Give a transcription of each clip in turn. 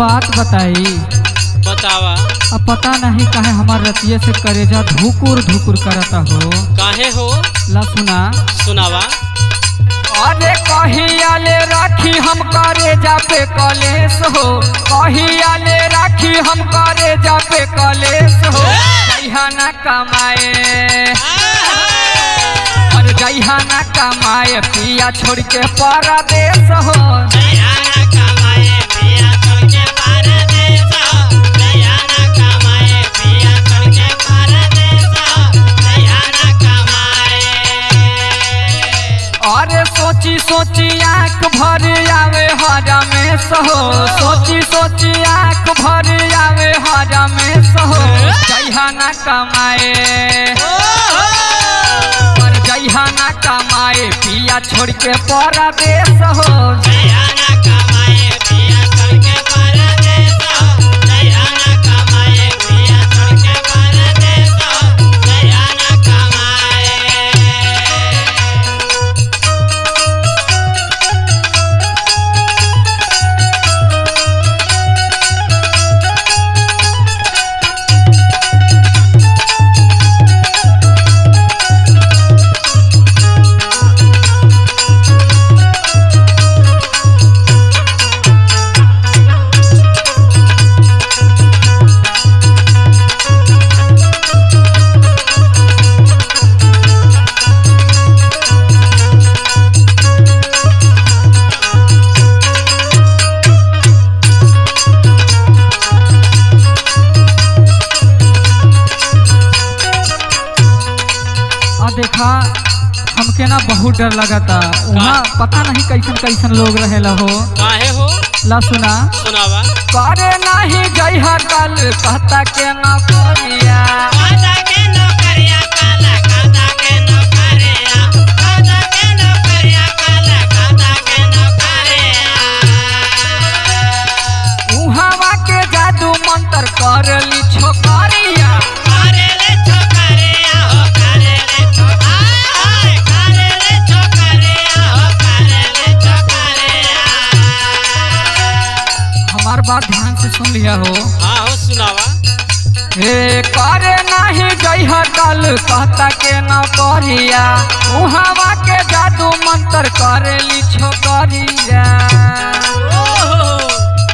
बात बताई। बतावा। अब पता नहीं काहे हमार रतिये से करेजा धुकुर धुकुर करता हो। काहे हो? ला सुना। सुनावा। अरे कहिया ले राखी हम करेजा पे कलेश हो, कहिया ले राखी हम करेजा पे कलेश हो। जइहा ना कमाए और जइहा ना कमाए पिया छोड़ के परदेश हो। अरे सोची सोची आँख भर आवे हरमेश हो, सोची सोची आँख भर आवे हरमेश हो। जइहा ना कमाए और जइहा ना कमाए पिया छोड़ के परदेश हो। देखा हमके ना बहुत डर लगता, वहाँ पता नहीं कैसन कैसन लोग रहेला हो। काहे हो? ला सुना। सुनावा। करे नहीं जइहा कल कहता के ना करिया, उहावा के जादू मंत्र करली छोकरिया। हमार बात ध्यान से सुन लिया हो। हाँ हो, सुनावा। हे करे नहीं जइहा कल कहता के न करिया, उहावा के जादू मंत्र करेली छोकरिया।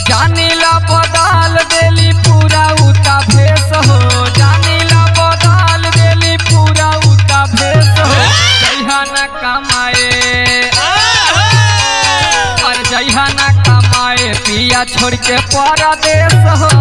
जानीला बदल देली पूरा उता भेष हो, जानीला बदल देली पूरा उता भेष हो। जइहा ना कमाए और जइहा ना कमाए पिया छोड़ के परदेश हो।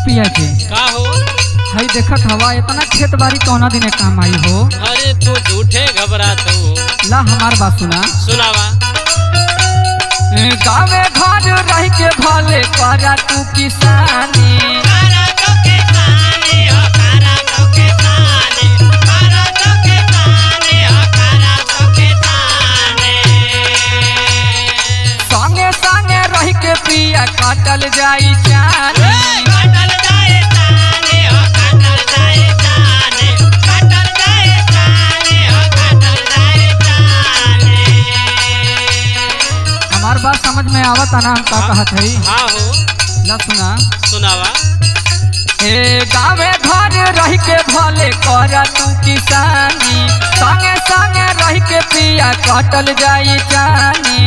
पिया के का हो? हाई देखत हवा इतना खेत बाड़ी कौना दिने काम आई हो। अरे तू झूठे घबरात हो। ला हमार बात सुना। सुनावा। गावे घर रह के भले करा तू किसानी, संगे संगे रह के पिया काटल जाई चानी। हमार बात समझ में आवत ना हम का कहत हई। हाँ हो। ला सुना। सुनावा। हे गावे घर रह के भले करा तू किसानी, संगे संगे रह के पिया काटल जाई चानी।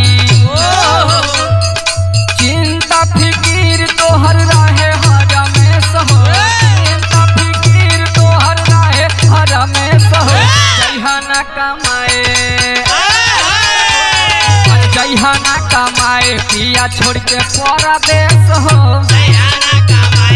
चिंता फिकीर तोहर रहे हरमेश हो, चिंता कमाए जइहा ना कमाए पिया छोड़ के परदेश हो जइहा ना कमाए